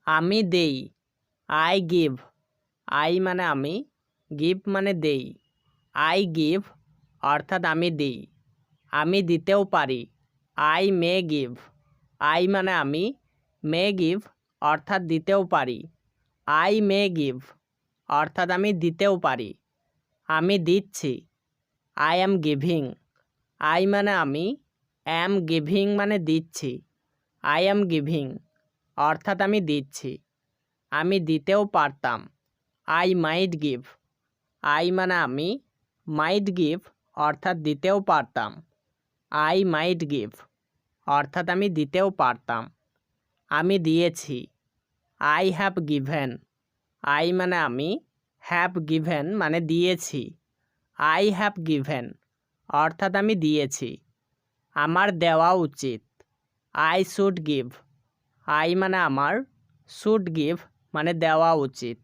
আমি দেই, I give. I মানে আমি, গিভ মানে দেই। আই গিভ অর্থাৎ আমি দিই। আমি দিতেও পারি, আই মে গিভ। আই মানে আমি, মে গিভ অর্থাৎ দিতেও পারি। আই মে গিভ অর্থাৎ আমি দিতেও পারি। আমি দিচ্ছি, আই অ্যাম গিভিং। আই মানে আমি, অ্যাম গিভিং মানে দিচ্ছি। আই অ্যাম গিভিং অর্থাৎ আমি দিচ্ছি। আমি দিতেও পারতাম, আই মাইট গিভ। আই মানে আমি, মাইট গিভ অর্থাৎ দিতেও পারতাম। আই মাইট গিভ অর্থাৎ আমি দিতেও পারতাম। আমি দিয়েছি, আই হ্যাভ গিভেন। আই মানে আমি, হ্যাভ গিভেন মানে দিয়েছি। আই হ্যাভ গিভেন অর্থাৎ আমি দিয়েছি। আমার দেওয়া উচিত, আই শুড গিভ। আই মানে আমার, শুড গিভ মানে দেওয়া উচিত।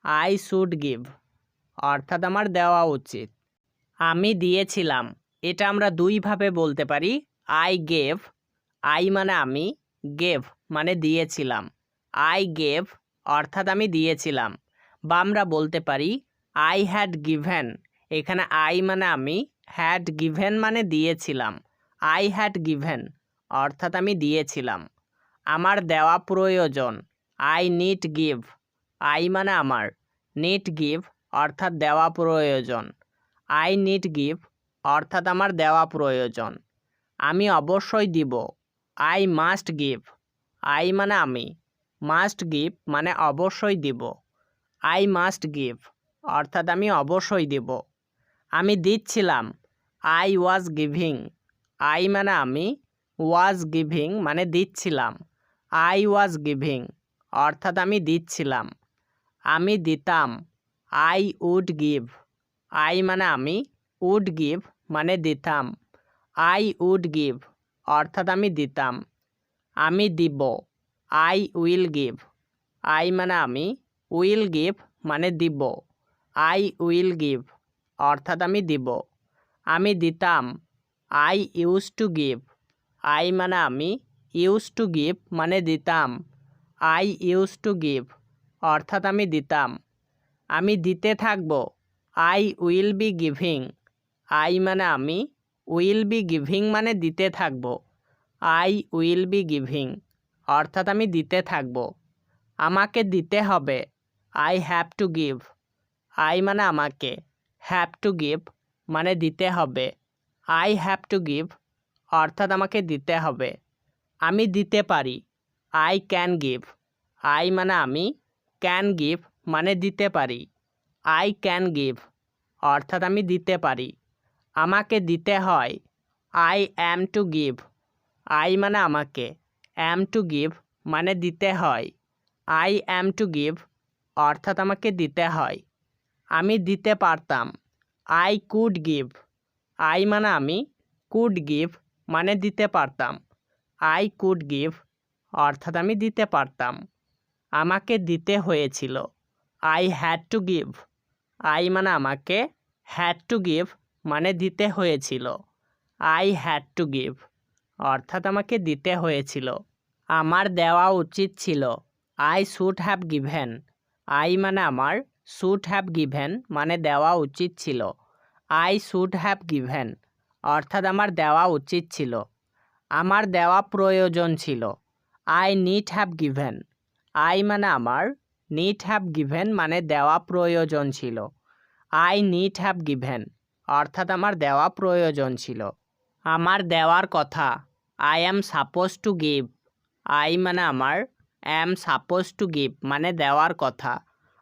আই শুড গিভ অর্থাৎ আমার দেওয়া উচিত। আমি দিয়েছিলাম, এটা আমরা দুইভাবে বলতে পারি। আই গেভ, আই মানে আমি, গেভ মানে দিয়েছিলাম। আই গেভ অর্থাৎ আমি দিয়েছিলাম। বা আমরা বলতে পারি আই হ্যাড গিভেন। এখানে আই মানে আমি, হ্যাড গিভেন মানে দিয়েছিলাম। আই হ্যাড গিভেন অর্থাৎ আমি দিয়েছিলাম। আমার দেওয়া প্রয়োজন, আই নিড গিভ। আই মানে আমার, নিড গিভ অর্থাৎ দেওয়া প্রয়োজন। আই নিড গিভ অর্থাৎ আমার দেওয়া প্রয়োজন। আমি অবশ্যই দিব, আই মাস্ট গিভ। আই মানে আমি, মাস্ট গিভ মানে অবশ্যই দিব। আই মাস্ট গিভ অর্থাৎ আমি অবশ্যই দিব। আমি দিচ্ছিলাম, আই ওয়াজ গিভিং। আই মানে আমি, ওয়াজ গিভিং মানে দিচ্ছিলাম। আই ওয়াজ গিভিং অর্থাৎ আমি দিচ্ছিলাম। আমি দিতাম, আই উড গিভ। আই মানে আমি, উড গিভ মানে দিতাম। আই উড গিভ অর্থাৎ আমি দিতাম। আমি দিব, আই উইল গিভ। আই মানে আমি, উইল গিভ মানে দিব। আই উইল গিভ অর্থাৎ আমি দিব। আমি দিতাম, I use to give. I মানে আমি, ইউজ টু গিভ মানে দিতাম। আই ইউজ টু গিভ অর্থাৎ আমি দিতাম। আমি দিতে থাকব, I will be giving. I মানে আমি, উইল বি গিভিং মানে দিতে থাকব। আই উইল বি গিভিং অর্থাৎ আমি দিতে থাকব। আমাকে দিতে হবে, I have to give. I মানে আমাকে, হ্যাভ টু গিভ মানে দিতে হবে। আই হ্যাভ টু গিভ অর্থাৎ আমাকে দিতে হবে। আমি দিতে পারি, আই ক্যান গিভ। আই মানে আমি, ক্যান গিভ মানে দিতে পারি। আই ক্যান গিভ অর্থাৎ আমি দিতে পারি। আমাকে দিতে হয়, I am to give. I মানে আমাকে, অ্যাম টু গিভ মানে দিতে হয়। আই অ্যাম টু গিভ অর্থাৎ আমাকে দিতে হয়। আমি দিতে পারতাম, আই কুড গিভ। আই মানে আমি, কুড গিভ মানে দিতে পারতাম। আই কুড গিভ অর্থাৎ আমি দিতে পারতাম। আমাকে দিতে হয়েছিল, I had to give. I মানে আমাকে, হ্যাড টু গিভ মানে দিতে হয়েছিল। আই হ্যাড টু গিভ অর্থাৎ আমাকে দিতে হয়েছিল। আমার দেওয়া উচিত ছিল, I should have given. I মানে আমার, শুড হ্যাভ গিভেন মানে দেওয়া উচিত ছিল। আই শুড হ্যাভ গিভেন অর্থাৎ আমার দেওয়া উচিত ছিল। আমার দেওয়া প্রয়োজন ছিল, I need have given. I মানে আমার, নিড হ্যাভ গিভেন মানে দেওয়া প্রয়োজন ছিল। আই নিড হ্যাভ গিভেন অর্থাৎ আমার দেওয়া প্রয়োজন ছিল। আমার দেওয়ার কথা, I am suppose to give. I মানে আমার, অ্যাম সাপোজ টু গিভ মানে দেওয়ার কথা।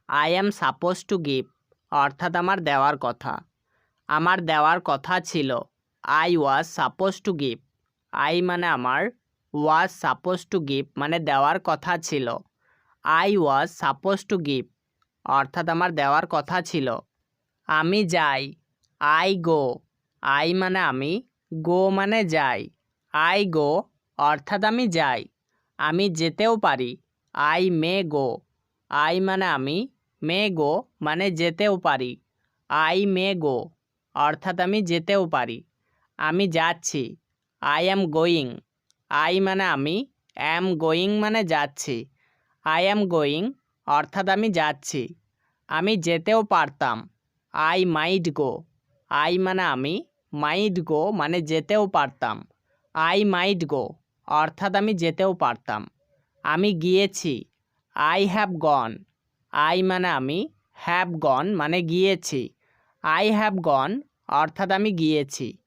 I am suppose to give অর্থাৎ আমার দেওয়ার কথা। আমার দেওয়ার কথা ছিল, I was suppose to give. I মানে আমার, ওয়াজ সাপোজ টু গিভ মানে দেওয়ার কথা ছিল। I was suppose to give অর্থাৎ আমার দেওয়ার কথা ছিল। আমি যাই, আই গো। আই মানে আমি, গো মানে যাই। আই গো অর্থাৎ আমি যাই। আমি যেতেও পারি, আই মে গো। আই মানে আমি, মে গো মানে যেতেও পারি। আই মে গো অর্থাৎ আমি যেতেও পারি। আমি যাচ্ছি, আই অ্যাম গোয়িং। আই মানে আমি, অ্যাম গোয়িং মানে যাচ্ছি। আই অ্যাম গোয়িং অর্থাৎ আমি যাচ্ছি। আমি যেতেও পারতাম। I might go. আই মানে আমি, মাইট গো মানে যেতেও পারতাম। আই মাইট গো অর্থাৎ আমি যেতেও পারতাম। আমি গিয়েছি। I have gone. আই মানে আমি, হ্যাভ গন মানে গিয়েছি। আই হ্যাভ গন অর্থাৎ আমি গিয়েছি।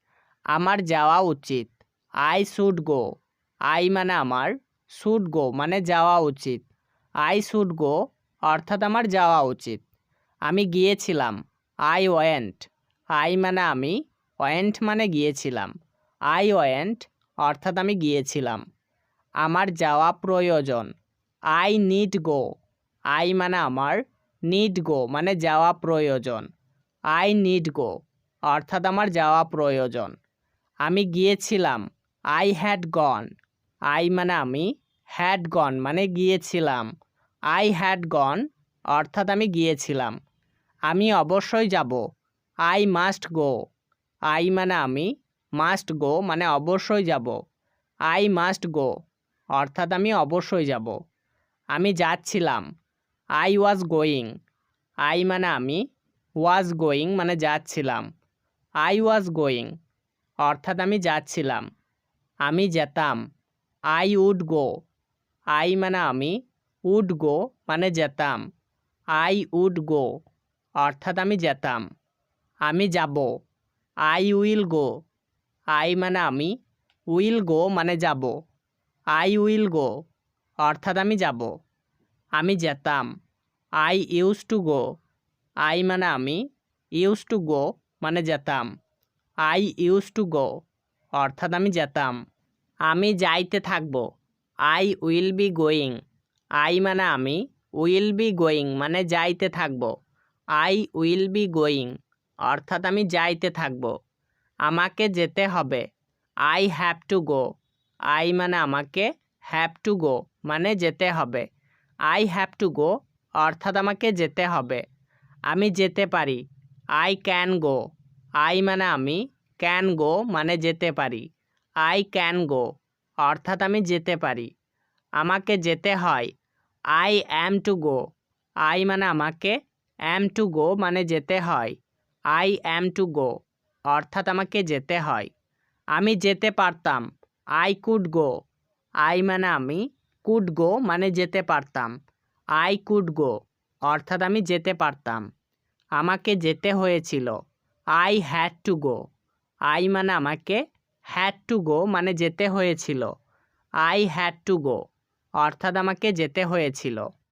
আমার যাওয়া উচিত। I should go. আই মানে আমার, শুড গো মানে যাওয়া উচিত। আই শুড গো অর্থাৎ আমার যাওয়া উচিত। আমি গিয়েছিলাম। I went. আই মানে আমি, ওয়েন্ট মানে গিয়েছিলাম। আই ওয়েন্ট অর্থাৎ আমি গিয়েছিলাম। আমার যাওয়া প্রয়োজন। I need go. আই মানে আমার, নিড গো মানে যাওয়া প্রয়োজন। আই নিড গো অর্থাৎ আমার যাওয়া প্রয়োজন। আমি গিয়েছিলাম। I had gone. আই মানে আমি, হ্যাড গন মানে গিয়েছিলাম। আই হ্যাড গন অর্থাৎ আমি গিয়েছিলাম। আমি অবশ্যই যাব। I must go. আই মানে আমি, মাস্ট গো মানে অবশ্যই যাব। আই মাস্ট গো অর্থাৎ আমি অবশ্যই যাব। আমি যাচ্ছিলাম। I was going. আই মানে আমি, ওয়াজ গোয়িং মানে যাচ্ছিলাম। আই ওয়াজ গোয়িং অর্থাৎ আমি যাচ্ছিলাম। আমি যেতাম। I would go. আই মানে আমি, উড গো মানে যেতাম। আই উড গো অর্থাৎ আমি যেতাম। আমি যাব। I will go. আই মানে আমি, উইল গো মানে যাব। আই উইল গো অর্থাৎ আমি যাব। আমি যেতাম। I use to go. I মানে আমি, ইউজ টু গো মানে যেতাম। আই ইউজ টু গো অর্থাৎ আমি যেতাম। আমি যাইতে থাকব। I will be going. I মানে আমি, উইল বি গোয়িং মানে যাইতে থাকব। আই উইল বি গোয়িং অর্থাৎ আমি যাইতে থাকব। আমাকে যেতে হবে। I have to go. I মানে আমাকে, হ্যাভ টু গো মানে যেতে হবে। আই হ্যাভ টু গো অর্থাৎ আমাকে যেতে হবে। আমি যেতে পারি। I can go. আই মানে আমি, ক্যান গো মানে যেতে পারি। আই ক্যান গো অর্থাৎ আমি যেতে পারি। আমাকে যেতে হয়। I am to go. I মানে আমাকে, অ্যাম টু গো মানে যেতে হয়। আই অ্যাম টু গো অর্থাৎ আমাকে যেতে হয়। আমি যেতে পারতাম। I could go. আই মানে আমি, কুড গো মানে যেতে পারতাম। আই কুড গো অর্থাৎ আমি যেতে পারতাম। আমাকে যেতে হয়েছিল। I had to go. I মানে আমাকে, হ্যাড টু গো মানে যেতে হয়েছিল। আই হ্যাড টু গো অর্থাৎ আমাকে যেতে হয়েছিল।